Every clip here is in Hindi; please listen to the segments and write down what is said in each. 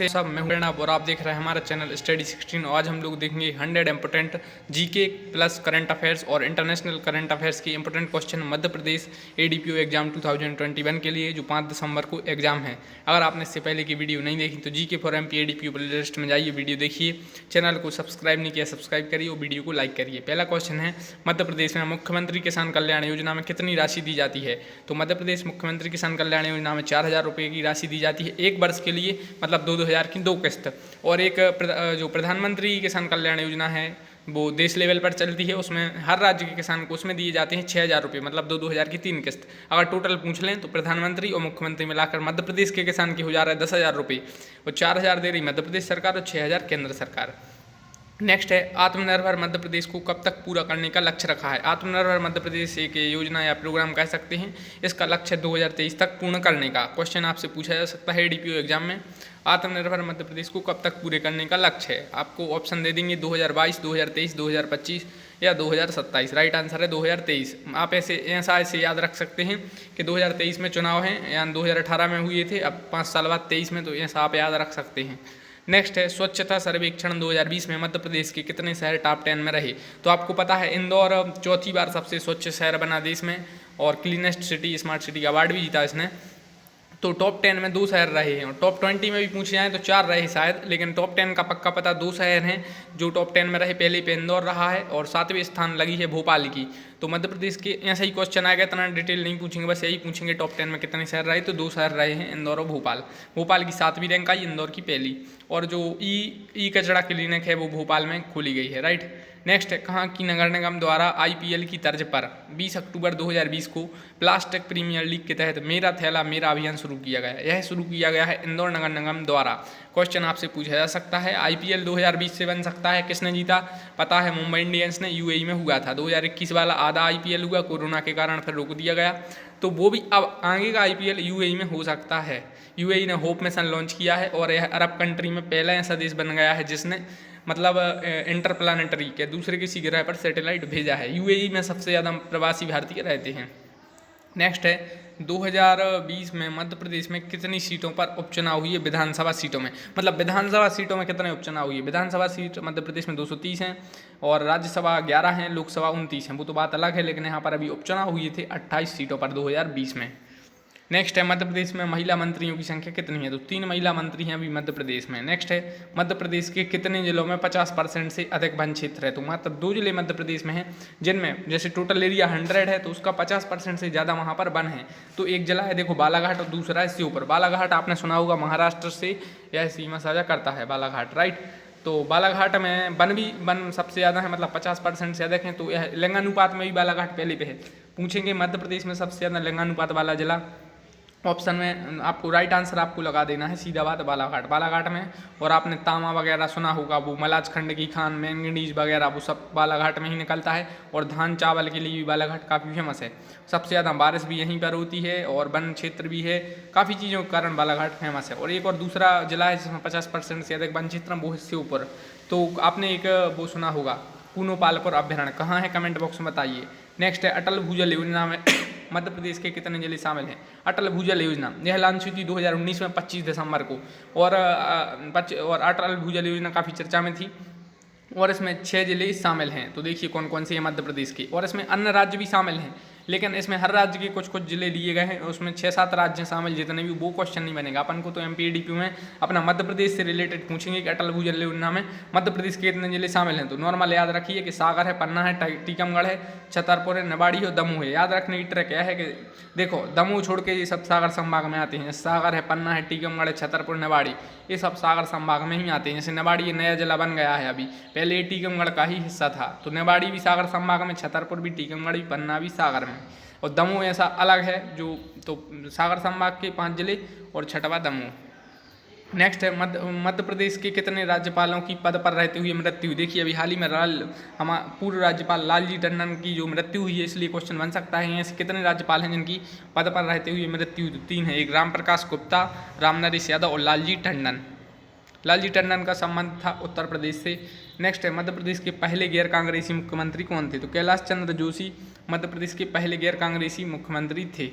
सब मैं हूं प्रणव और आप देख रहे हैं हमारा चैनल स्टडी 16। आज हम लोग देखेंगे 100 important GK plus current affairs और इंटरनेशनल करंट अफेयर्स की important question Madhya Pradesh ADPO exam 2021 के लिए जो 5 दिसंबर को एग्जाम है। अगर आपने इससे पहले की वीडियो नहीं देखी तो GK for MP ADPO play list में जाइए, वीडियो देखिए, चैनल को सब्सक्राइब नहीं किया सब्सक्राइब करिए और वीडियो को लाइक करिए। पहला क्वेश्चन है, मध्य प्रदेश में मुख्यमंत्री किसान कल्याण योजना में कितनी राशि दी जाती है? तो मध्य प्रदेश मुख्यमंत्री किसान कल्याण योजना में 4,000 रुपये की राशि दी जाती है एक वर्ष के लिए, मतलब 2,000 की 2 किस्त। और एक जो प्रधानमंत्री किसान कल्याण योजना है वो देश लेवल पर चलती है, उसमें हर राज्य के किसान को उसमें दिए जाते हैं 6,000 रुपये, मतलब 2,000 की 3 किस्त। अगर टोटल पूछ लें तो प्रधानमंत्री और मुख्यमंत्री मिलाकर मध्य प्रदेश के किसान की हो जा रहा है 10,000 रुपये, और 4,000 दे रही मध्य प्रदेश सरकार और 6,000 केंद्र सरकार। नेक्स्ट है, आत्मनिर्भर मध्य प्रदेश को कब तक पूरा करने का लक्ष्य रखा है? आत्मनिर्भर मध्य प्रदेश एक योजना या प्रोग्राम कह सकते हैं, इसका लक्ष्य 2023 तक पूर्ण करने का। क्वेश्चन आपसे पूछा जा सकता है एडीपीओ एग्जाम में, आत्मनिर्भर मध्य प्रदेश को कब तक पूरे करने का लक्ष्य है? आपको ऑप्शन दे देंगे 2022, 2023, 2025 या 2027। राइट आंसर है 2023। आप ऐसे याद रख सकते हैं कि 2023 में चुनाव हैं, या 2018 में हुए थे, अब 5 साल बाद 23 में, तो ऐसा आप याद रख सकते हैं। नेक्स्ट है, स्वच्छता सर्वेक्षण 2020 में मध्य प्रदेश के कितने शहर टॉप 10 में रहे? तो आपको पता है इंदौर चौथी बार सबसे स्वच्छ शहर बना देश में, और क्लीनेस्ट सिटी स्मार्ट सिटी का अवार्ड भी जीता इसने। तो टॉप 10 में 2 शहर रहे हैं, और टॉप 20 में भी पूछे जाएँ तो 4 रहे शायद, लेकिन टॉप 10 का पक्का पता 2 शहर हैं जो टॉप 10 में रहे। पहले पे इंदौर रहा है और 7वें स्थान लगी है भोपाल की। तो मध्य प्रदेश के ऐसा ही क्वेश्चन आएगा, इतना डिटेल नहीं पूछेंगे, बस यही पूछेंगे टॉप 10 में कितने शहर रहे। तो 2 शहर रहे हैं, इंदौर और भोपाल। भोपाल की 7वीं रैंक आई, इंदौर की पहली। और जो ई कचरा क्लिनिक है वो भोपाल में खोली गई है। राइट। नेक्स्ट है, कहाँ की नगर निगम द्वारा आईपीएल की तर्ज पर 20 अक्टूबर 2020 को प्लास्टिक प्रीमियर लीग के तहत मेरा थैला मेरा अभियान शुरू किया गया है? यह शुरू किया गया है इंदौर नगर निगम द्वारा। क्वेश्चन आपसे पूछा जा सकता है, आईपीएल 2020 से बन सकता है, किसने जीता? पता है मुंबई इंडियंस ने, यूएई में हुआ था। 2021 वाला आधा आईपीएल हुआ, कोरोना के कारण फिर रोक दिया गया, तो वो भी अब आगे का आईपीएल यूएई में हो सकता है। यूएई ने होप मिशन लॉन्च किया है, और यह अरब कंट्री में पहला ऐसा देश बन गया है जिसने मतलब इंटरप्लानेटरी के दूसरे किसी ग्रह पर सैटेलाइट भेजा है। यूएई में सबसे ज़्यादा प्रवासी भारतीय रहते हैं। नेक्स्ट है, 2020 में मध्य प्रदेश में कितनी सीटों पर उपचुनाव हुई है? विधानसभा सीटों में, मतलब विधानसभा सीटों में कितने उपचुनाव हुई है? विधानसभा सीट मध्य प्रदेश में 230 हैं, और राज्यसभा 11 हैं, लोकसभा 29 हैं। वो तो बात अलग है, लेकिन यहाँ पर अभी उपचुनाव हुए थे 28 सीटों पर 2020 में। नेक्स्ट है, मध्य प्रदेश में महिला मंत्रियों की संख्या कितनी है? तो 3 महिला मंत्री हैं अभी मध्य प्रदेश में। नेक्स्ट है, मध्य प्रदेश के कितने जिलों में 50% से अधिक वन क्षेत्र है? तो मात्र 2 जिले मध्य प्रदेश में हैं जिनमें, जैसे टोटल एरिया 100 है तो उसका 50% से ज़्यादा वहाँ पर वन है। तो एक जिला है देखो बालाघाट, और दूसरा है श्योपुर। बालाघाट आपने सुना होगा महाराष्ट्र से यह सीमा साझा करता है बालाघाट। राइट। तो बालाघाट में वन सबसे ज़्यादा है, मतलब 50% से अधिक हैं। तो यह लिंगानुपात में भी बालाघाट पहले पे है। पूछेंगे मध्य प्रदेश में सबसे ज़्यादा लिंगानुपात वाला जिला, ऑप्शन में आपको राइट आंसर आपको लगा देना है सीधा बात बालाघाट में। और आपने तांबा वगैरह सुना होगा, वो मलाज खंड की खान, मैंगनीज वगैरह वो सब बालाघाट में ही निकलता है। और धान चावल के लिए भी बालाघाट काफ़ी फेमस है, सबसे ज़्यादा बारिश भी यहीं पर होती है, और वन क्षेत्र भी है, काफ़ी चीज़ों के कारण बालाघाट फेमस है। और एक और दूसरा जिला है जिसमें 50% से अधिक वन क्षेत्र वो हिस्से ऊपर। तो आपने एक वो सुना होगा कूनोपालपुर अभ्यारण्य, कहाँ है कमेंट बॉक्स में बताइए। नेक्स्ट है, अटल भूजल योजना में मध्य प्रदेश के कितने जिले शामिल हैं? अटल भूजल योजना यह लॉन्च हुई थी 2019 में 25 दिसंबर को, और अटल भूजल योजना काफ़ी चर्चा में थी, और इसमें 6 जिले शामिल हैं। तो देखिए कौन कौन से हैं मध्य प्रदेश के, और इसमें अन्य राज्य भी शामिल हैं, लेकिन इसमें हर राज्य के कुछ कुछ जिले लिए गए हैं, उसमें 6-7 राज्य शामिल, जितने भी वो क्वेश्चन नहीं बनेगा अपन को। तो एमपीडीपी में अपना मध्य प्रदेश से रिलेटेड पूछेंगे कि अटल भूजल योजना में मध्य प्रदेश के कितने जिले शामिल हैं। तो नॉर्मल याद रखिए कि सागर है, पन्ना है, टीकमगढ़ है, छतरपुर है, निवाड़ी है, दमोह है। याद रखने की ट्रिक क्या है कि देखो दमोह छोड़ के ये सब सागर संभाग में आते हैं। सागर है, पन्ना है, टीकमगढ़ है, छतरपुर, निवाड़ी, ये सब सागर संभाग में ही आते हैं। जैसे निवाड़ी ये नया जिला बन गया है अभी, पहले ये टीकमगढ़ का ही हिस्सा था। तो निवाड़ी भी सागर संभाग में, छतरपुर भी, टीकमगढ़ भी, पन्ना भी सागर में, और दमोह ऐसा अलग है जो, तो सागर संभाग के 5 जिले और छठवा दमोह। नेक्स्ट है, मध्य प्रदेश के कितने राज्यपालों की पद पर रहते हुए मृत्यु हुई? देखिए अभी हाल ही में पूर्व राज्यपाल लालजी टंडन की जो मृत्यु हुई है, इसलिए क्वेश्चन बन सकता है ऐसे कितने राज्यपाल हैं जिनकी पद पर रहते हुए मृत्यु हुई? 3 है, एक राम प्रकाश गुप्ता, राम नरेश यादव और लालजी टंडन। लालजी टंडन का संबंध था उत्तर प्रदेश से। नेक्स्ट है, मध्य प्रदेश के पहले गैर कांग्रेसी मुख्यमंत्री कौन थे? तो कैलाश चंद्र जोशी मध्य प्रदेश के पहले गैर कांग्रेसी मुख्यमंत्री थे।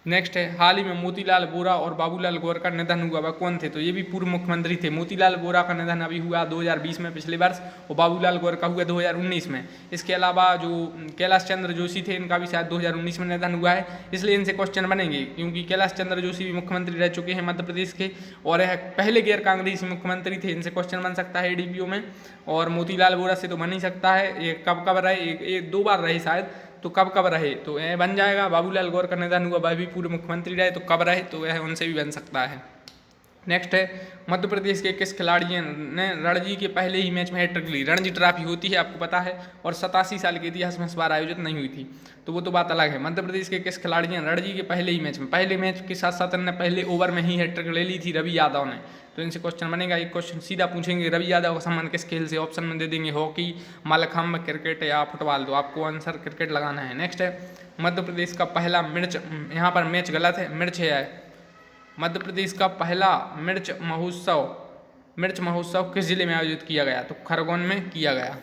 नेक्स्ट है, हाल ही में मोतीलाल वोरा और बाबूलाल गौर का निधन हुआ, वह कौन थे? तो ये भी पूर्व मुख्यमंत्री थे। मोतीलाल वोरा का निधन अभी हुआ 2020 में, पिछले वर्ष, और बाबूलाल गौर का हुआ 2019 में। इसके अलावा जो कैलाश चंद्र जोशी थे, इनका भी शायद 2019 में निधन हुआ है, इसलिए इनसे क्वेश्चन बनेंगे, क्योंकि कैलाश चंद्र जोशी भी मुख्यमंत्री रह चुके हैं मध्य प्रदेश के, और यह पहले गैर कांग्रेसी मुख्यमंत्री थे, इनसे क्वेश्चन बन सकता है ADPO में। और मोतीलाल वोरा से तो बन ही सकता है, ये कब कब रहे, एक 2 बार रहे शायद, तो कब कब रहे, तो यह बन जाएगा। बाबूलाल गौर का निधन हुआ, वह भी पूर्व मुख्यमंत्री रहे, तो कब रहे, तो यह उनसे भी बन सकता है। नेक्स्ट है, मध्य प्रदेश के किस खिलाड़ी ने रणजी के पहले ही मैच में हैट्रिक ली? रणजी ट्रॉफी होती है, आपको पता है, और 87 साल के इतिहास में इस बार आयोजित नहीं हुई थी, तो वो तो बात अलग है। मध्य प्रदेश के किस खिलाड़ी ने रणजी के पहले ही मैच में, पहले मैच के साथ साथ ने पहले ओवर में ही हैट्रिक ले ली थी? रवि यादव ने। तो इनसे क्वेश्चन बनेगा, एक क्वेश्चन सीधा पूछेंगे, रवि यादव का सम्मान किस खेल से? ऑप्शन में दे देंगे हॉकी, मल्लखम्ब, क्रिकेट या फुटबॉल, तो आपको आंसर क्रिकेट लगाना है। नेक्स्ट है, मध्य प्रदेश का पहला मिर्च, यहाँ पर मैच गलत है, मिर्च है। मध्य प्रदेश का पहला मिर्च महोत्सव किस जिले में आयोजित किया गया? तो खरगोन में किया गया।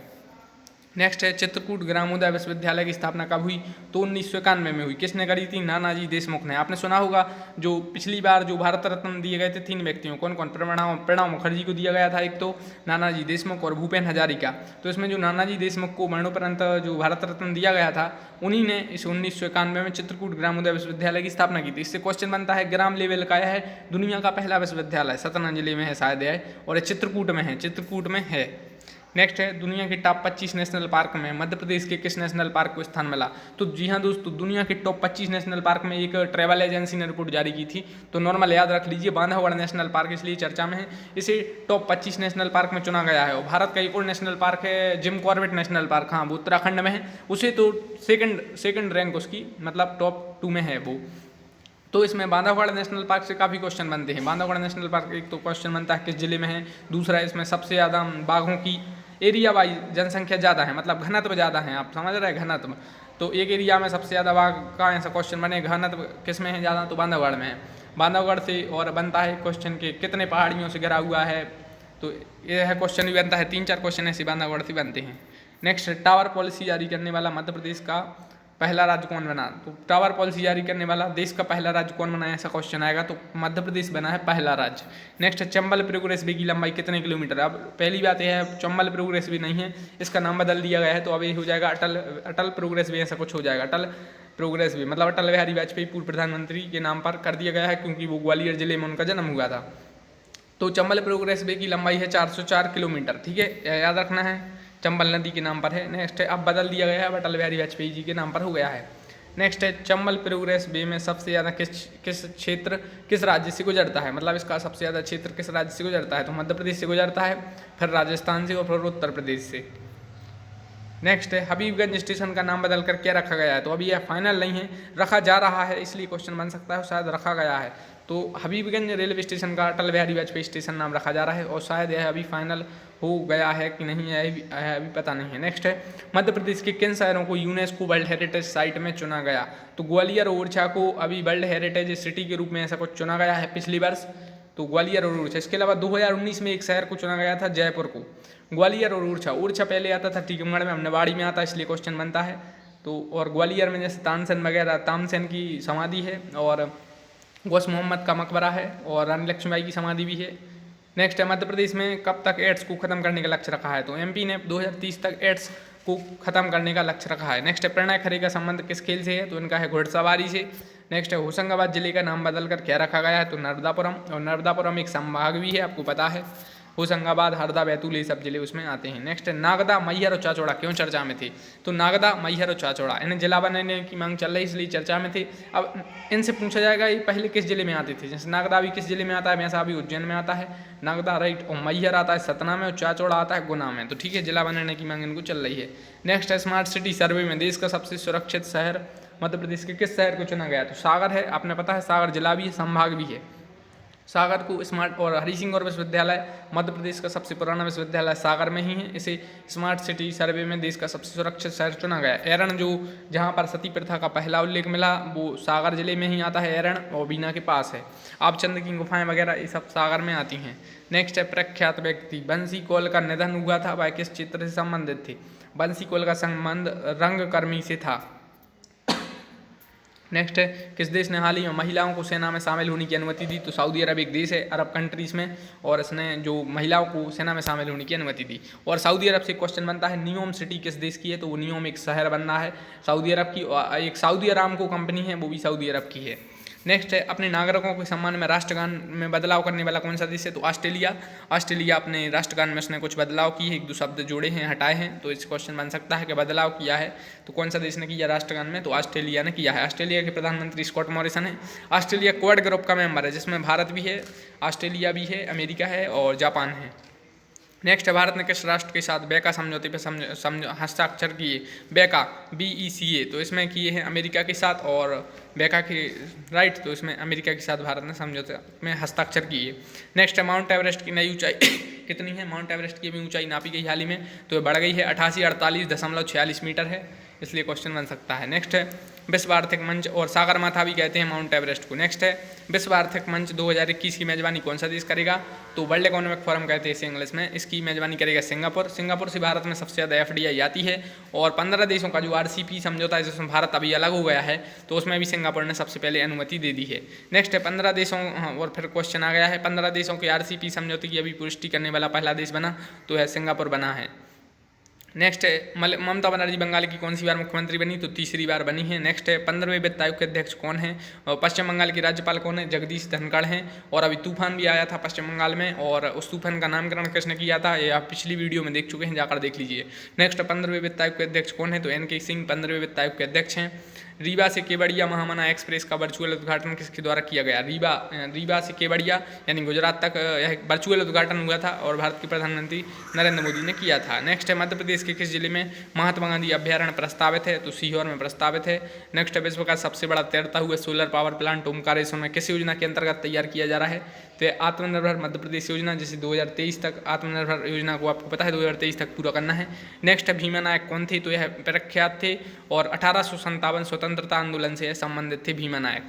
नेक्स्ट है, चित्रकूट ग्रामोदय विश्वविद्यालय की स्थापना कब हुई? तो 1991 में हुई। किसने करी थी? नानाजी देशमुख ने। आपने सुना होगा जो पिछली बार जो भारत रत्न दिए गए थे 3 व्यक्तियों, कौन कौन? प्रणब मुखर्जी को दिया गया था एक, तो नानाजी देशमुख और भूपेन हजारिका। तो इसमें जो नानाजी देशमुख को मरणोपरांत जो भारत रत्न दिया गया था, उन्हीं ने इस 1991 में चित्रकूट ग्रामोदय विश्वविद्यालय की स्थापना की थी। इससे क्वेश्चन बनता है, ग्राम लेवल का है, दुनिया का पहला विश्वविद्यालय सतना जिले में है शायद है, और ये चित्रकूट में है। नेक्स्ट है, दुनिया के टॉप 25 नेशनल पार्क में मध्य प्रदेश के किस नेशनल पार्क को स्थान मिला? तो जी हाँ दोस्तों, दुनिया के टॉप 25 नेशनल पार्क में एक ट्रैवल एजेंसी ने रिपोर्ट जारी की थी, तो नॉर्मल याद रख लीजिए, बांधवगढ़ नेशनल पार्क इसलिए चर्चा में है, इसे टॉप 25 नेशनल पार्क में चुना गया है। और भारत का एक और नेशनल पार्क है जिम कॉर्बेट नेशनल पार्क, हाँ वो उत्तराखंड में है, उसे तो सेकंड रैंक उसकी, मतलब टॉप 2 में है वो। तो इसमें बांधवगढ़ नेशनल पार्क से काफ़ी क्वेश्चन बनते हैं। बांधवगढ़ नेशनल पार्क एक तो क्वेश्चन बनता है किस जिले में है, दूसरा इसमें सबसे ज़्यादा बाघों की एरिया वाइज जनसंख्या ज़्यादा है, मतलब घनत्व ज़्यादा है, आप समझ रहे हैं घनत्व, तो एक एरिया में सबसे ज़्यादा बाघ का ऐसा क्वेश्चन बने, घनत्व किस में है ज़्यादा? तो बांधवगढ़ में है। बांधवगढ़ से और बनता है क्वेश्चन के कितने पहाड़ियों से घिरा हुआ है, तो यह क्वेश्चन भी बनता है, 3-4 क्वेश्चन ऐसे बांधवगढ़ से बनते हैं। नेक्स्ट, टावर पॉलिसी जारी करने वाला मध्य प्रदेश का पहला राज्य कौन बना? तो टावर पॉलिसी जारी करने वाला देश का पहला राज्य कौन बना, ऐसा क्वेश्चन आएगा, तो मध्य प्रदेश बना है पहला राज्य। नेक्स्ट, चंबल प्रोग्रेस वे की लंबाई कितने किलोमीटर? अब पहली बात यह है, चंबल प्रोग्रेस वे नहीं है, इसका नाम बदल दिया गया है, तो अब ये हो जाएगा अटल प्रोग्रेस वे, ऐसा कुछ हो जाएगा। अटल प्रोग्रेस वे मतलब अटल बिहारी वाजपेयी पूर्व प्रधानमंत्री के नाम पर कर दिया गया है, क्योंकि वो ग्वालियर जिले में उनका जन्म हुआ था। तो चंबल प्रोग्रेस वे की लंबाई है 404 किलोमीटर, ठीक है, याद रखना है, चंबल नदी के नाम पर है। नेक्स्ट है, अब बदल दिया गया है, अटल बिहारी वाजपेयी जी के नाम पर हो गया है। नेक्स्ट है, चंबल प्रोग्रेस वे में सबसे ज़्यादा किस क्षेत्र किस राज्य से गुजरता है? मतलब इसका सबसे ज़्यादा क्षेत्र किस राज्य से गुजरता है? तो मध्य प्रदेश से गुजरता है, फिर राजस्थान से और फिर उत्तर प्रदेश से। नेक्स्ट है, हबीबगंज स्टेशन का नाम बदल कर क्या रखा गया है? तो अभी यह फाइनल नहीं है, रखा जा रहा है, इसलिए क्वेश्चन बन सकता है, शायद रखा गया है। तो हबीबगंज रेलवे स्टेशन का अटल बिहारी वाजपेयी स्टेशन नाम रखा जा रहा है, और शायद यह अभी फाइनल हो गया है कि नहीं है अभी पता नहीं है। नेक्स्ट है, मध्य प्रदेश के किन शहरों को यूनेस्को वर्ल्ड हेरिटेज साइट में चुना गया? तो ग्वालियर और ओरछा को अभी वर्ल्ड हेरिटेज सिटी के रूप में ऐसा कुछ चुना गया है पिछली वर्ष, तो ग्वालियर और ओरछा। इसके अलावा 2019 में एक शहर को चुना गया था, जयपुर को। ग्वालियर और ओरछा पहले आता था टीकमगढ़ में, निवाड़ी में आता है, इसलिए क्वेश्चन बनता है। तो और ग्वालियर में जैसे तानसेन की समाधि है, और गौस मोहम्मद का मकबरा है, और रानी लक्ष्मीबाई की समाधि भी है। नेक्स्ट है, मध्य प्रदेश में कब तक एड्स को खत्म करने का लक्ष्य रखा है? तो एमपी ने 2030 तक एड्स को खत्म करने का लक्ष्य रखा है। नेक्स्ट है, प्रणय खरे का संबंध किस खेल से है? तो इनका है घुड़सवारी से। नेक्स्ट है, होशंगाबाद जिले का नाम बदलकर क्या रखा गया है? तो नर्मदापुरम, और नर्मदापुरम एक संभाग भी है, आपको पता है। होशंगाबाद, हरदा, बैतूल ये सब जिले उसमें आते हैं। नेक्स्ट है, नागदा, मैहर और चाचौड़ा क्यों चर्चा में थे? तो नागदा, मैहर और चाचौड़ा इन्हें जिला बनाने की मांग चल रही, इसलिए चर्चा में थे। अब इनसे पूछा जाएगा ये पहले किस जिले में आते थे? जैसे नागदा भी किस जिले में आता है, वैसा अभी उज्जैन में आता है नागदा, राइट, और मैहर आता है सतना में, और चाचौड़ा आता है गुना में। तो ठीक है, जिला बनाने की मांग इनको चल रही है। नेक्स्ट है, स्मार्ट सिटी सर्वे में देश का सबसे सुरक्षित शहर मध्य प्रदेश के किस शहर को चुना गया? तो सागर है, आपने पता है, सागर जिला भी है, संभाग भी है। सागर को स्मार्ट, और हरि सिंह गौर विश्वविद्यालय मध्य प्रदेश का सबसे पुराना विश्वविद्यालय सागर में ही है, इसे स्मार्ट सिटी सर्वे में देश का सबसे सुरक्षित शहर चुना गया। एरण, जो जहां पर सती प्रथा का पहला उल्लेख मिला, वो सागर जिले में ही आता है, एरण, और बीना के पास है। आपचंद की गुफाएं वगैरह ये सब सागर में आती हैं। नेक्स्ट है, प्रख्यात व्यक्ति बंसी कौल का निधन हुआ था, वह किस क्षेत्र से संबंधित थे? बंसी कौल का संबंध रंगकर्मी से था। नेक्स्ट है, किस देश ने हाल ही में महिलाओं को सेना में शामिल होने की अनुमति दी? तो सऊदी अरब एक देश है अरब कंट्रीज़ में, और इसने जो महिलाओं को सेना में शामिल होने की अनुमति दी। और सऊदी अरब से क्वेश्चन बनता है, नियोम सिटी किस देश की है? तो वो नियोम एक शहर बन रहा है सऊदी अरब की, और एक सऊदी अरामको कंपनी है, वो भी सऊदी अरब की है। नेक्स्ट है, अपने नागरिकों के सम्मान में राष्ट्रगान में बदलाव करने वाला कौन सा देश है? तो ऑस्ट्रेलिया। ऑस्ट्रेलिया अपने राष्ट्रगान में उसने कुछ बदलाव किए, एक दो शब्द जोड़े हैं, हटाए हैं, तो इस क्वेश्चन बन सकता है कि बदलाव किया है तो कौन सा देश ने किया राष्ट्रगान में? तो ऑस्ट्रेलिया ने किया है। ऑस्ट्रेलिया के प्रधानमंत्री स्कॉट मॉरिसन है। ऑस्ट्रेलिया क्वाड ग्रुप का मेंबर है, जिसमें भारत भी है, ऑस्ट्रेलिया भी है, अमेरिका है और जापान है। नेक्स्ट है, भारत ने किस राष्ट्र के साथ बेका समझौते पर हस्ताक्षर किए? बेका BECA, तो इसमें किए हैं अमेरिका के साथ, और बेका के राइट, तो इसमें अमेरिका के साथ भारत ने समझौते में हस्ताक्षर किए। नेक्स्ट है, माउंट एवरेस्ट की नई ऊंचाई कितनी है? माउंट एवरेस्ट की भी ऊंचाई नापी गई हाल ही में, तो ये बढ़ गई है, 8848.46 मीटर है, इसलिए क्वेश्चन बन सकता है। नेक्स्ट है, विश्व आर्थिक मंच और सागरमाथा भी कहते हैं माउंट एवरेस्ट को। नेक्स्ट है, विश्व आर्थिक मंच 2021 की मेजबानी कौन सा देश करेगा? तो वर्ल्ड इकोनॉमिक फोरम कहते हैं इसे इंग्लिश में, इसकी मेजबानी करेगा सिंगापुर। सिंगापुर से भारत में सबसे ज़्यादा FDI आती है, और 15 देशों का जो RCEP समझौता है जिसमें भारत अभी अलग हो गया है, तो उसमें भी सिंगापुर ने सबसे पहले अनुमति दे दी है। नेक्स्ट है, 15 देशों, और फिर क्वेश्चन आ गया है, 15 देशों के RCEP समझौते की अभी पुष्टि करने वाला पहला देश बना, तो है सिंगापुर बना है। नेक्स्ट है, ममता बनर्जी बंगाल की कौन सी बार मुख्यमंत्री बनी? तो तीसरी बार बनी है। नेक्स्ट है, 15वें वित्त आयोग के अध्यक्ष कौन है? और पश्चिम बंगाल के राज्यपाल कौन है? जगदीश धनखड़ हैं। और अभी तूफान भी आया था पश्चिम बंगाल में, और उस तूफान का नामकरण किसने किया था? ये आप पिछली वीडियो में देख चुके हैं, जाकर देख लीजिए। नेक्स्ट, 15वें वित्त आयोग के अध्यक्ष कौन है? तो NK सिंह 15वें वित्त आयोग के अध्यक्ष हैं। रीवा से केवड़िया महामना एक्सप्रेस का वर्चुअल उद्घाटन किसके द्वारा किया गया? रीवा से केवड़िया यानी गुजरात तक यह वर्चुअल उद्घाटन हुआ था, और भारत के प्रधानमंत्री नरेंद्र मोदी ने किया था। नेक्स्ट है, मध्य प्रदेश के किस जिले में महात्मा गांधी अभ्यारण्य प्रस्तावित है? तो सीहोर में प्रस्तावित है। नेक्स्ट है, विश्व का सबसे बड़ा तैरता हुआ सोलर पावर प्लांट ओमकारेश्वर में किस योजना के अंतर्गत तैयार किया जा रहा है? तो आत्मनिर्भर मध्य प्रदेश योजना, जिसे 2023 तक आत्मनिर्भर योजना को आपको पता है 2023 तक पूरा करना है। नेक्स्ट है, भीमा नायक कौन थे? तो यह प्रख्यात थे, और 1857 स्वतंत्रता आंदोलन से संबंधित थे भीमा नायक।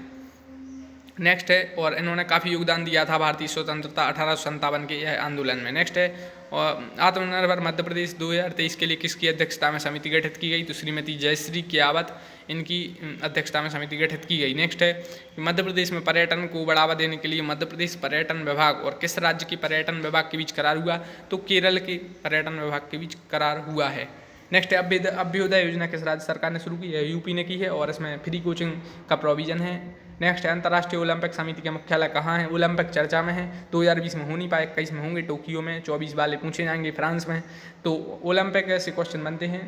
नेक्स्ट है, और इन्होंने काफ़ी योगदान दिया था भारतीय स्वतंत्रता 1857 के यह आंदोलन में। नेक्स्ट है, और आत्मनिर्भर मध्य प्रदेश 2023 के लिए किसकी अध्यक्षता में समिति गठित की गई? तो श्रीमती जयश्री कियावत, इनकी अध्यक्षता में समिति गठित की गई। नेक्स्ट है, मध्य प्रदेश में पर्यटन को बढ़ावा देने के लिए मध्य प्रदेश पर्यटन विभाग और किस राज्य के पर्यटन विभाग के बीच करार हुआ? तो केरल के पर्यटन विभाग के बीच करार हुआ है। नेक्स्ट है, अभ्युदय योजना किस राज्य सरकार ने शुरू की है? UP ने की है, और इसमें फ्री कोचिंग का प्रोविजन है। नेक्स्ट है, अंतर्राष्ट्रीय ओलंपिक समिति का मुख्यालय कहाँ है? ओलंपिक चर्चा में है, 2020 में हो नहीं पाए, 21 में होंगे टोक्यो में, 24 वाले पूछे जाएंगे फ्रांस में। तो ओलंपिक ऐसे क्वेश्चन बनते हैं।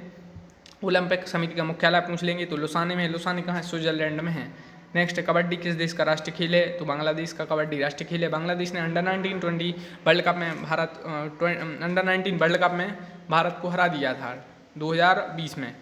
ओलंपिक समिति का मुख्यालय पूछ लेंगे तो लुसाने में है। लुसाने कहाँ है? स्विट्जरलैंड में है। नेक्स्ट, कबड्डी किस देश का राष्ट्रीय खेल है? तो बांग्लादेश का कबड्डी राष्ट्रीय खेल है। बांग्लादेश ने अंडर-19 वर्ल्ड कप में अंडर-19 वर्ल्ड कप में भारत को हरा दिया था 2020 में।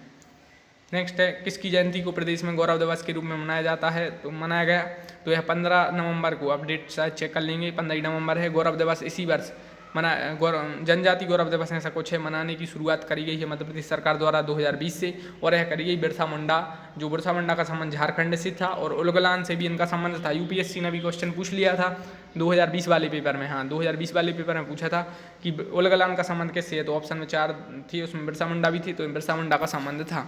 नेक्स्ट है, किसकी जयंती को प्रदेश में गौरव दिवस के रूप में मनाया जाता है? तो मनाया गया, तो यह 15 नवंबर को, अपडेट शायद चेक कर लेंगे, 15 नवंबर है गौरव दिवस। इसी वर्ष जनजाति गौरव दिवस ऐसा कुछ है, मनाने की शुरुआत करी गई है मध्य प्रदेश सरकार द्वारा 2020 से, और यह करी गई बिरसा मुंडा, जो बिरसा मुंडा का संबंध झारखंड से था, और उलगलान से भी इनका संबंध था। UPSC ने भी क्वेश्चन पूछ लिया था 2020 वाले पेपर में। हाँ, 2020 वाले पेपर में पूछा था कि उलगलान का संबंध किससे है? तो ऑप्शन में 4 थी, उसमें बिरसा मुंडा भी थी, तो बिरसा मुंडा का संबंध था।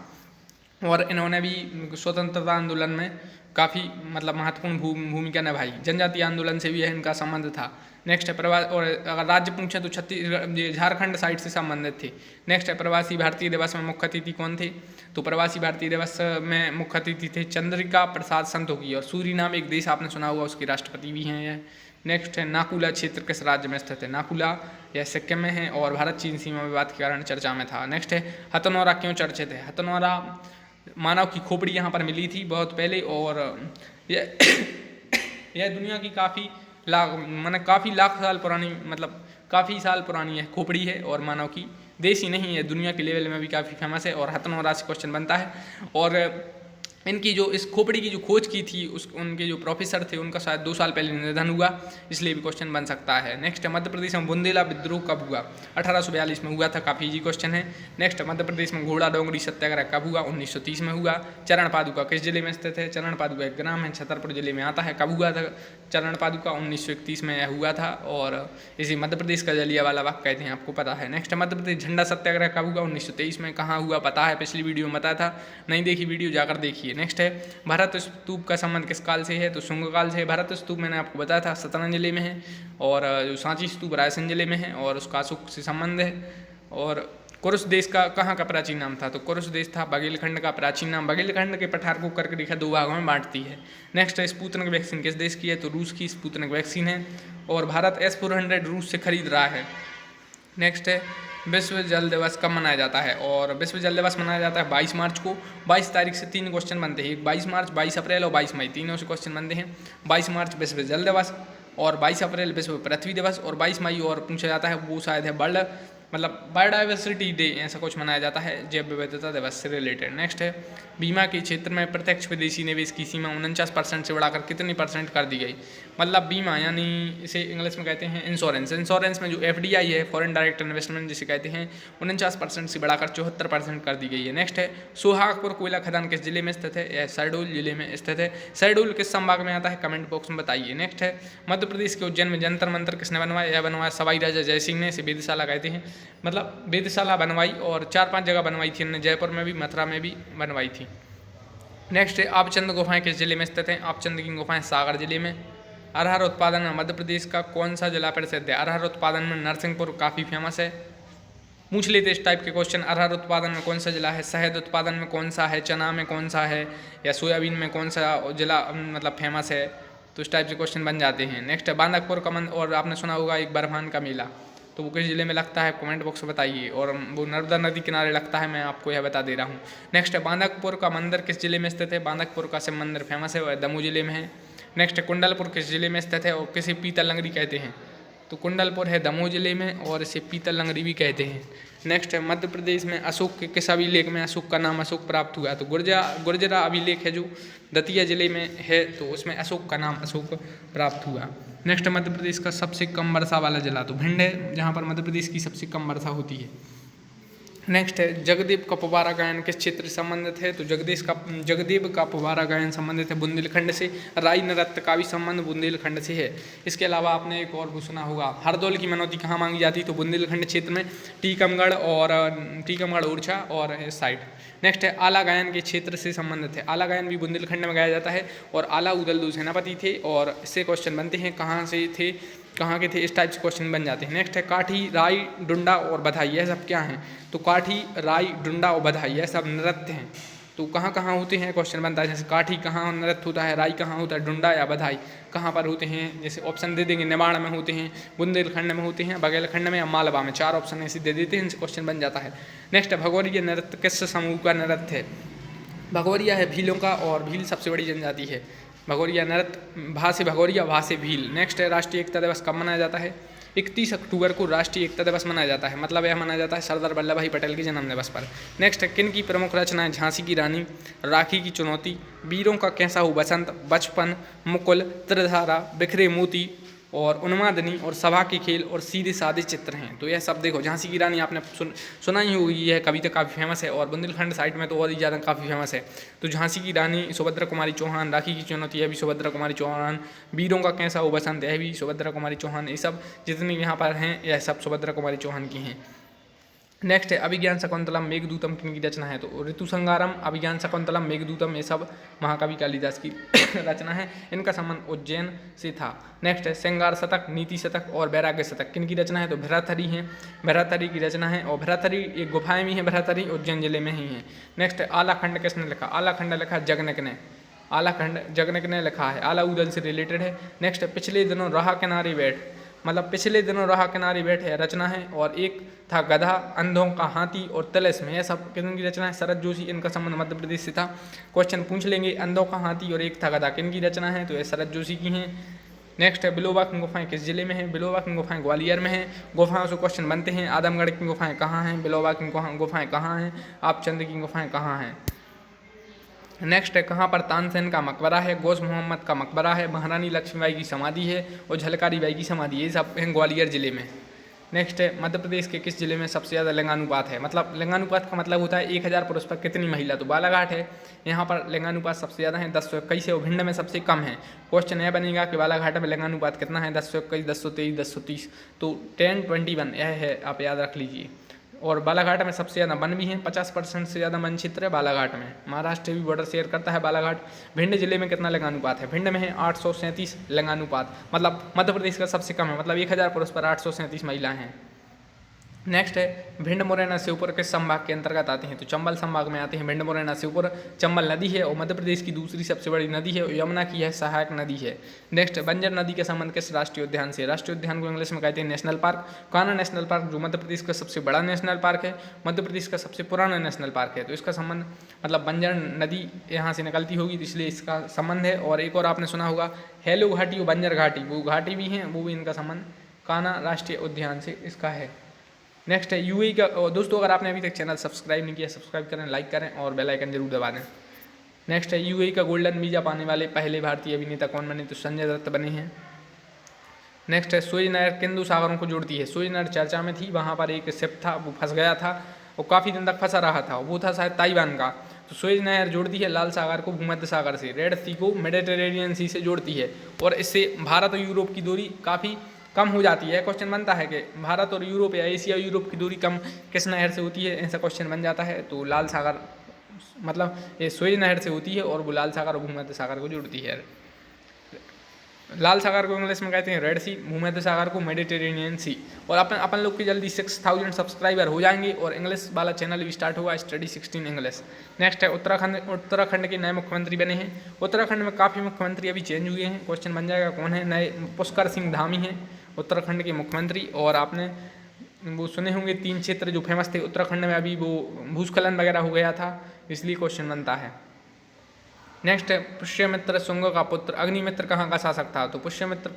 और इन्होंने भी स्वतंत्रता आंदोलन में काफ़ी मतलब महत्वपूर्ण भूमिका निभाई। जनजातीय आंदोलन से भी इनका संबंध था। नेक्स्ट है, प्रवास, और अगर राज्य पूछें तो छत्तीसगढ़, झारखंड साइड से संबंधित थे। नेक्स्ट है, प्रवासी भारतीय दिवस में मुख्य अतिथि कौन थे? तो प्रवासी भारतीय दिवस में मुख्य अतिथि थे चंद्रिका प्रसाद संतोखी, और सूरीनाम एक देश आपने सुना होगा, उसके राष्ट्रपति भी हैं यह। नेक्स्ट है, नाकुला क्षेत्र किस राज्य में स्थित है? नाकुला यह सिक्किम में है, और भारत चीन सीमा विवाद के कारण चर्चा में था। नेक्स्ट है, हथनौरा क्यों चर्चित है? हथनौरा मानव की खोपड़ी यहाँ पर मिली थी बहुत पहले, और यह दुनिया की काफ़ी लाख साल पुरानी, मतलब काफ़ी साल पुरानी यह खोपड़ी है, और मानव की देश ही नहीं है, दुनिया के लेवल में भी काफ़ी फेमस है, और हथनौरा से क्वेश्चन बनता है। और इनकी जो इस खोपड़ी की जो खोज की थी उनके जो प्रोफेसर थे उनका शायद 2 साल पहले निधन हुआ, इसलिए भी क्वेश्चन बन सकता है। नेक्स्ट, मध्य प्रदेश में बुंदेला विद्रोह कब हुआ? 1842 में हुआ था, काफ़ी इजी क्वेश्चन है। नेक्स्ट, मध्य प्रदेश में घोड़ा डोंगरी सत्याग्रह कब हुआ? 1930 में हुआ। चरण पादुका किस जिले में स्थित है? चरण पादुका एक ग्राम है, छतरपुर जिले में आता है। कब हुआ था चरण पादुका? 1931 में यह हुआ था, और इसी मध्य प्रदेश का जलियांवाला बाग कहते हैं, आपको पता है। नेक्स्ट, मध्य प्रदेश झंडा सत्याग्रह कब हुआ? 1923 में। कहाँ हुआ? पता है, पिछली वीडियो में बताया था, नहीं देखी वीडियो जाकर देखिए। बताइए। नेक्स्ट है भरत स्तूप का संबंध किस काल से है, तो शुंग काल से। भरत स्तूप मैंने आपको बताया था सतना जिले में है, और जो सांची स्तूप रायसेन जिले में है और उसका अशोक से संबंध है। और कुरुश देश का कहाँ का प्राचीन नाम था, तो कुरुश देश था बघेलखंड का प्राचीन नाम। बघेलखंड के पठार को करके रेखा 2 भागों में बांटती है। नेक्स्ट है स्पुतनिक वैक्सीन किस देश की है, तो रूस की स्पुतनिक वैक्सीन है, और भारत S-400 रूस से खरीद रहा है। नेक्स्ट है विश्व जल दिवस कब मनाया जाता है, और विश्व जल दिवस मनाया जाता है 22 मार्च को। 22 तारीख से 3 क्वेश्चन बनते हैं, एक 22 मार्च, 22 अप्रैल और 22 मई, तीनों से क्वेश्चन बनते हैं। 22 मार्च विश्व जल दिवस, और 22 अप्रैल विश्व पृथ्वी दिवस, और 22 मई और पूछा जाता है वो शायद है वर्ल्ड बायोडाइवर्सिटी डे, ऐसा कुछ मनाया जाता है जैव विविधता दिवस से रिलेटेड। नेक्स्ट है बीमा के क्षेत्र में प्रत्यक्ष विदेशी निवेश की सीमा 49% से बढ़ाकर कितनी % कर दी गई। मतलब बीमा यानी इसे इंग्लिश में कहते हैं इंश्योरेंस। इंश्योरेंस में जो FDI है फॉरेन डायरेक्ट इन्वेस्टमेंट जिसे कहते हैं 49% से बढ़ाकर 74% कर दी गई है। नेक्स्ट है सोहागपुर कोयला खदान किस जिले में स्थित है, यह शहडोल जिले में स्थित है। शहडोल किस संभाग में आता है, कमेंट बॉक्स में बताइए। नेक्स्ट है मध्य प्रदेश के उज्जैन में जंतर मंतर किसने बनवाया, यह बनवाया सवाई राजा जयसिंह ने, इसे वेधशाला कहते हैं। मतलब वेधशाला बनवाई और 4-5 जगह बनवाई थी हमने, जयपुर में भी मथुरा में भी बनवाई थी। नेक्स्ट है आपचंद गुफाएं किस जिले में स्थित हैं, आपचंद की गुफाएं सागर जिले में। अरहर उत्पादन में मध्य प्रदेश का कौन सा जिला प्रसिद्ध है, अरहर उत्पादन में नरसिंहपुर काफ़ी फेमस है। पूछ लेते इस टाइप के क्वेश्चन, अरहर उत्पादन में कौन सा जिला है, शहद उत्पादन में कौन सा है, चना में कौन सा है, या सोयाबीन में कौन सा जिला मतलब फेमस है, तो इस टाइप से क्वेश्चन बन जाते हैं। नेक्स्ट है बांदकपुर का और आपने सुना होगा एक बरमान का मेला, तो वो किस जिले में लगता है, कमेंट बॉक्स में बताइए। और वो नर्मदा नदी किनारे लगता है, मैं आपको यह बता दे रहा हूँ। नेक्स्ट है बांदकपुर का मंदिर किस जिले में स्थित है, बांदकपुर का शिव मंदिर फेमस है, वह दमोह जिले में है। नेक्स्ट है कुंडलपुर किस जिले में स्थित है और किसे पीतल लंगरी कहते हैं, तो कुंडलपुर है दमोह जिले में और इसे पीतल लंगरी भी कहते हैं। नेक्स्ट है मध्य प्रदेश में अशोक के किस अभिलेख में अशोक का नाम अशोक प्राप्त हुआ, तो गुर्जरा अभिलेख है जो दतिया जिले में है, तो उसमें अशोक का नाम अशोक प्राप्त हुआ। नेक्स्ट मध्य प्रदेश का सबसे कम वर्षा वाला जिला, तो भिंड है, जहाँ पर मध्य प्रदेश की सबसे कम वर्षा होती है। नेक्स्ट है जगदेव का फव्वारा गायन किस क्षेत्र से संबंधित है, तो जगदेव का फव्वारा गायन संबंधित है बुंदेलखंड से। राई नृत्य का भी संबंध बुंदेलखंड से है। इसके अलावा आपने एक और भी सुना होगा, हरदौल की मनौती कहाँ मांगी जाती है, तो बुंदेलखंड क्षेत्र में टीकमगढ़ ओरछा और इस साइड। नेक्स्ट है आला गायन के क्षेत्र से संबंधित है, आला गायन भी बुंदेलखंड में गाया जाता है, और आला उदल सेनापति थे, और इससे क्वेश्चन बनते हैं कहाँ से थे, कहाँ के थे, इस टाइप से क्वेश्चन बन जाते हैं। नेक्स्ट है काठी, राई, डुंडा और बधाई, यह सब क्या हैं, तो काठी, राई, डुंडा और बधाई यह सब नृत्य हैं, तो कहाँ कहाँ होते हैं क्वेश्चन बनता है। जैसे काठी कहाँ नृत्य होता है, राई कहाँ होता है, डुंडा या बधाई कहाँ पर होते हैं, जैसे ऑप्शन दे देंगे निमाड़ में होते हैं, बुंदेलखंड में होते हैं, बघेलखंड में या मालवा में, 4 ऑप्शन ऐसे दे देते हैं, इनसे क्वेश्चन बन जाता है। नेक्स्ट है भगोरिया नृत्य किस समूह का नृत्य है, भगोरिया है भीलों का, और भील सबसे बड़ी जनजाति है। भगोरिया नृत्य भा से भगोरिया, भा से भील। नेक्स्ट है राष्ट्रीय एकता दिवस कब मनाया जाता है, 31 अक्टूबर को राष्ट्रीय एकता दिवस मनाया जाता है, मतलब यह मनाया जाता है सरदार वल्लभ भाई पटेल के जन्म दिवस पर। नेक्स्ट है किन की प्रमुख रचनाएं, झांसी की रानी, राखी की चुनौती, वीरों का कैसा हो बसंत, बचपन, मुकुल, त्रिधारा, बिखरे मोती और उन्मादनी और सभा के खेल और सीधे साधे चित्र हैं। तो यह सब देखो, झांसी की रानी आपने सुना ही होगी, यह कविता काफ़ी फेमस है, और बुंदेलखंड साइड में तो और ही ज़्यादा काफ़ी फेमस है। तो झांसी की रानी सुभद्रा कुमारी चौहान, राखी की चुनौती यह भी सुभद्रा कुमारी चौहान, वीरों का कैसा हो बसंत यह भी सुभद्रा कुमारी चौहान, ये सब जितनी यहाँ पर हैं यह सब सुभद्रा कुमारी चौहान की हैं। नेक्स्ट है अभिज्ञान शकुंतलम मेघदूतम किन की रचना है, तो ऋतु संगारम, अभिज्ञान शकुंतलम, मेघदूतम ये सब महाकवि कालिदास की रचना है, इनका संबंध उज्जैन से था। नेक्स्ट है श्रृंगार शतक, नीति शतक और वैराग्य शतक किन की रचना है, तो भृथरी है, भृथरी की रचना है, और भृथरी एक गुफाएं भी हैं, भृथरी उज्जैन जिले में ही है। नेक्स्ट है आलाखंड किसने लिखा, आलाखंड लिखा जगनक ने, आलाखंड जगनक ने लिखा है, आला उदल से रिलेटेड है। नेक्स्ट है पिछले दिनों राह किनारे बैठ, मतलब पिछले दिनों राह किनारे बैठे रचना है, और एक था गधा, अंधों का हाथी और तिलिस्म, यह सब किन की रचना है, शरद जोशी, इनका संबंध मध्य प्रदेश से था। क्वेश्चन पूछ लेंगे, अंधों का हाथी और एक था गधा किन की रचना है, तो यह शरद जोशी की हैं। नेक्स्ट है बिलोबा की गुफाएं किस जिले में है, बिलोबा की गुफाएं ग्वालियर में है। गुफाओं से क्वेश्चन बनते हैं, आदमगढ़ की गुफाएं कहाँ हैं, बिलोबा की गुफाएं कहाँ हैं, आपचंद की गुफाएं कहाँ हैं। नेक्स्ट है कहाँ पर तानसेन का मकबरा है, गोश मोहम्मद का मकबरा है, महारानी लक्ष्मीबाई की समाधि है, और झलकारी बाई की समाधि, ये सब हैं ग्वालियर जिले में। नेक्स्ट है मध्य प्रदेश के किस जिले में सबसे ज़्यादा लिंगानुपात है, मतलब लिंगानुपात का मतलब होता है 1000 पुरुष पर कितनी महिला, तो बालाघाट है, यहाँ पर लिंगानुपात सबसे ज़्यादा है 1021 है, और भिंड में सबसे कम है। क्वेश्चन यह बनेगा कि बालाघाट में लिंगानुपात कितना है, 1021, 1023, 1030, तो 1021 यह है, आप याद रख लीजिए। और बालाघाट में सबसे ज़्यादा वन भी हैं, 50% से ज़्यादा वन क्षेत्र है बालाघाट में। महाराष्ट्र भी बॉर्डर शेयर करता है बालाघाट। भिंड जिले में कितना लिंगानुपात है? भिंड में है 837 लिंगानुपात, मतलब मध्य प्रदेश का सबसे कम है, मतलब 1000 पुरुष पर 837 महिलाएं हैं। नेक्स्ट है भिंड मुरैना श्योपुर किस संभाग के अंतर्गत आते हैं? तो चंबल संभाग में आते हैं भिंड मुरैना श्योपुर। चंबल नदी है और मध्य प्रदेश की दूसरी सबसे बड़ी नदी है, यमुना की है सहायक नदी है। नेक्स्ट बंजर नदी का संबंध किस राष्ट्रीय उद्यान से? राष्ट्रीय उद्यान को इंग्लिश में कहते हैं national park. Kanha national park जो मध्य प्रदेश का सबसे बड़ा नेशनल पार्क है, मध्य प्रदेश का सबसे पुराना नेशनल पार्क है, तो इसका संबंध मतलब बंजर नदी यहाँ से निकलती होगी तो इसलिए इसका संबंध है। और एक और आपने सुना होगा हेलो घाटी और बंजर घाटी, वो घाटी भी हैं, वो भी इनका संबंध कान्हा राष्ट्रीय उद्यान से इसका है। नेक्स्ट है यूएई का। दोस्तों अगर आपने अभी तक चैनल सब्सक्राइब नहीं किया, सब्सक्राइब करें, लाइक करें और बेल आइकन जरूर दबा दें। नेक्स्ट है यूएई का गोल्डन वीजा पाने वाले पहले भारतीय अभिनेता कौन बने? तो संजय दत्त बने हैं। नेक्स्ट है सुएज नहर किन दो सागरों को जोड़ती है? सुएज नहर चर्चा में थी, वहाँ पर एक शिप था वो फंस गया था और काफ़ी दिन तक फंसा रहा था, वो था शायद ताइवान का। तो सुएज नहर जोड़ती है लाल सागर को भूमध्य सागर से, रेड सी को मेडिटेरेनियन सी से जोड़ती है और इससे भारत और यूरोप की दूरी काफ़ी कम हो जाती है। क्वेश्चन बनता है कि भारत और यूरोप या एशिया यूरोप की दूरी कम किस नहर से होती है? ऐसा क्वेश्चन बन जाता है। तो लाल सागर मतलब ये सुएज नहर से होती है और वो लाल सागर और भूमध्य सागर को जोड़ती है। लाल सागर को इंग्लिश में कहते हैं रेड सी, भूमध्य सागर को मेडिटेरेनियन सी। और अपन लोग की जल्दी 6000 सब्सक्राइबर हो जाएंगे और इंग्लिश वाला चैनल भी स्टार्ट हुआ स्टडी 16 इंग्लिश। नेक्स्ट है उत्तराखंड के नए मुख्यमंत्री बने हैं। उत्तराखंड में काफ़ी मुख्यमंत्री अभी चेंज हुए हैं, क्वेश्चन बन जाएगा कौन है नए? पुष्कर सिंह धामी हैं उत्तराखंड के मुख्यमंत्री। और आपने वो सुने होंगे 3 क्षेत्र जो फेमस थे उत्तराखंड में, अभी वो भूस्खलन वगैरह हो गया था, इसलिए क्वेश्चन बनता है। नेक्स्ट है पुष्यमित्र शुंग का पुत्र अग्निमित्र कहाँ का शासक था? तो पुष्यमित्र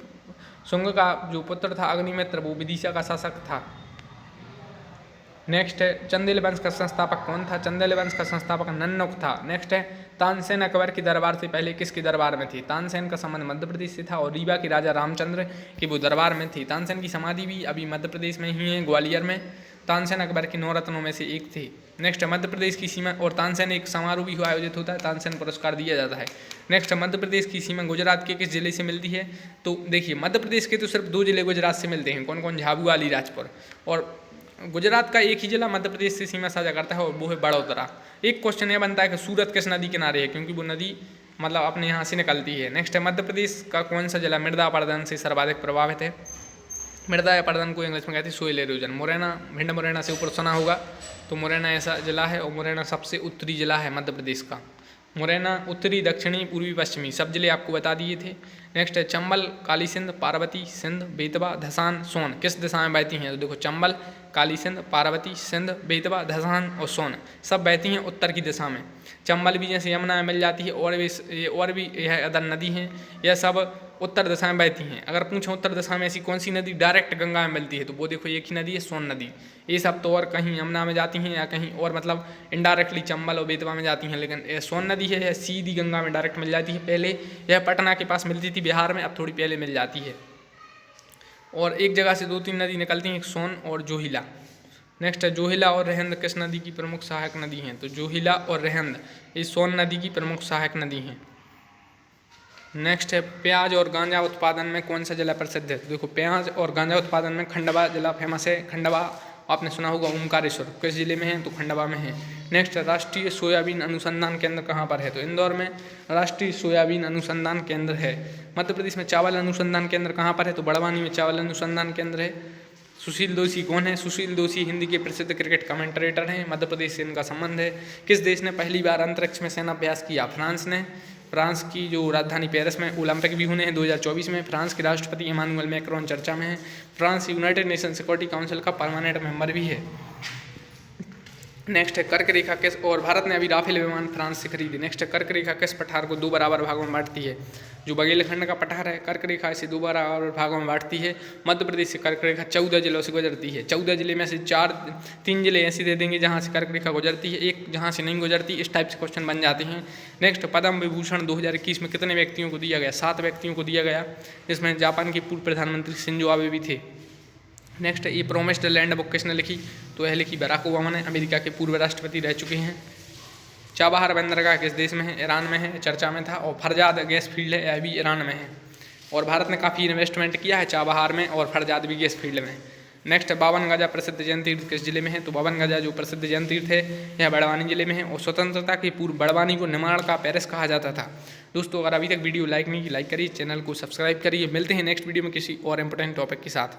शुंग का जो पुत्र था अग्निमित्र वो विदिशा का शासक था। नेक्स्ट है चंदेल वंश का संस्थापक कौन था? चंदेल वंश का संस्थापक नन्नुक था। नेक्स्ट है तानसेन अकबर के दरबार से पहले किसके दरबार में थे? तानसेन का संबंध मध्य प्रदेश से था और रीवा के राजा रामचंद्र के वो दरबार में थे। तानसेन की समाधि भी अभी मध्य प्रदेश में ही है, ग्वालियर में। तानसेन अकबर के 9 रत्नों में से एक थे। नेक्स्ट मध्य प्रदेश की सीमा और तानसेन एक समारोह भी आयोजित होता है, तानसेन पुरस्कार दिया जाता है। नेक्स्ट मध्य प्रदेश की सीमा गुजरात के किस जिले से मिलती है? तो देखिए मध्य प्रदेश के तो सिर्फ 2 जिले गुजरात से मिलते हैं, कौन कौन? झाबुआ, अलीराजपुर। और गुजरात का एक ही जिला मध्य प्रदेश से सीमा साझा करता है और वो है बड़ौदरा। एक क्वेश्चन ये बनता है कि सूरत किस नदी किनारे है, क्योंकि वो नदी मतलब अपने यहाँ से निकलती है। नेक्स्ट है मध्य प्रदेश का कौन सा जिला मृदा अपरदन से सर्वाधिक प्रभावित है? मृदा अपरदन को इंग्लिश में कहते हैं सोइल एरोजन। मुरैना, भिंड मुरैना से ऊपर सुना होगा, तो मुरैना ऐसा जिला है और मुरैना सबसे उत्तरी जिला है मध्य प्रदेश का। मुरैना उत्तरी, दक्षिणी, पूर्वी, पश्चिमी सब जिले आपको बता दिए थे। नेक्स्ट है चंबल, काली सिंध, पार्वती, सिंध, बेतवा, धसान, सोन किस दिशा में बहती हैं? तो देखो चंबल, काली सिंध, पार्वती, सिंध, बेतवा, धसान और सोन सब बहती हैं उत्तर की दिशा में। चंबल भी जैसे यमुना में मिल जाती है और भी यह अदर नदी हैं, यह सब उत्तर दिशा में बहती हैं। अगर पूछो उत्तर दिशा में ऐसी कौन सी नदी डायरेक्ट गंगा में मिलती है, तो वो देखो एक ही नदी है, सोन नदी। ये सब तो और कहीं यमुना में जाती हैं या कहीं और मतलब इनडायरेक्टली चंबल और बेतवा में जाती हैं, लेकिन यह सोन नदी है, यह सीधी गंगा में डायरेक्ट मिल जाती है। पहले यह पटना के पास मिलती थी बिहार में, अब थोड़ी पहले मिल जाती है। और एक जगह से 2-3 नदी निकलती हैं, एक सोन और जोहिला। नेक्स्ट है जोहिला और रेहंद किस नदी की प्रमुख सहायक नदी हैं? तो जोहिला और रेहंद ये सोन नदी की प्रमुख सहायक नदी हैं। नेक्स्ट है प्याज और गांजा उत्पादन में कौन सा जिला प्रसिद्ध है? तो देखो प्याज और गांजा उत्पादन में खंडवा जिला फेमस है। खंडवा आपने सुना होगा, ओमकारेश्वर किस जिले में है? तो खंडवा में है। नेक्स्ट राष्ट्रीय सोयाबीन अनुसंधान केंद्र कहाँ पर है? तो इंदौर में राष्ट्रीय सोयाबीन अनुसंधान केंद्र है। मध्य प्रदेश में चावल अनुसंधान केंद्र कहाँ पर है? तो बड़वानी में चावल अनुसंधान केंद्र है। सुशील दोषी कौन है? सुशील दोषी हिंदी के प्रसिद्ध क्रिकेट कमेंटरेटर हैं, मध्य प्रदेश से इनका संबंध है। किस देश ने पहली बार अंतरिक्ष में सेनाभ्यास किया? फ्रांस ने। फ्रांस की जो राजधानी पेरिस में ओलंपिक भी होने हैं 2024 में। फ्रांस के राष्ट्रपति इमानुएल मैक्रोन चर्चा में है। France United nation security council का परमानेंट मेंबर भी है। नेक्स्ट है कर्क रेखा किस, और भारत ने अभी राफेल विमान फ्रांस से खरीदी। नेक्स्ट है कर्क रेखा किस पठार को 2 बराबर भागों में बांटती है? जो बघेलखंड का पठार है, कर्क रेखा इसे 2 बराबर भागों में बांटती है। मध्य प्रदेश से कर्क रेखा 14 जिलों से गुजरती है। 14 जिले में से 3 जिले ऐसे दे देंगे जहाँ से कर्क रेखा गुजरती है, एक जहाँ से नहीं गुजरती। इस टाइप से क्वेश्चन बन जाते हैं। नेक्स्ट पद्म विभूषण 2021 में कितने व्यक्तियों को दिया गया? 7 व्यक्तियों को दिया गया, जिसमें जापान के पूर्व प्रधानमंत्री शिंजो आबे भी थे। नेक्स्ट ये प्रोमिस्ड लैंड बुक किसने लिखी? तो यह लिखी बराक ओबामा ने, अमेरिका के पूर्व राष्ट्रपति रह चुके हैं। चाबहार बंदरगाह किस देश में है? ईरान में है, चर्चा में था। और फरजाद गैस फील्ड है, यह भी ईरान में है। और भारत ने काफ़ी इन्वेस्टमेंट किया है चाबहार में और फरजाद भी गैस फील्ड में। नेक्स्ट है बावन गाजा प्रसिद्ध जैन तीर्थ किस जिले में है? तो बावन गाजा जो प्रसिद्ध जैन तीर्थ है यह बड़वानी जिले में है। और स्वतंत्रता के पूर्व बड़वानी को निमाड़ का पेरिस कहा जाता था। दोस्तों अगर अभी तक वीडियो लाइक नहीं की, लाइक करिए, चैनल को सब्सक्राइब करिए। मिलते हैं नेक्स्ट वीडियो में किसी और इंपॉर्टेंट टॉपिक के साथ।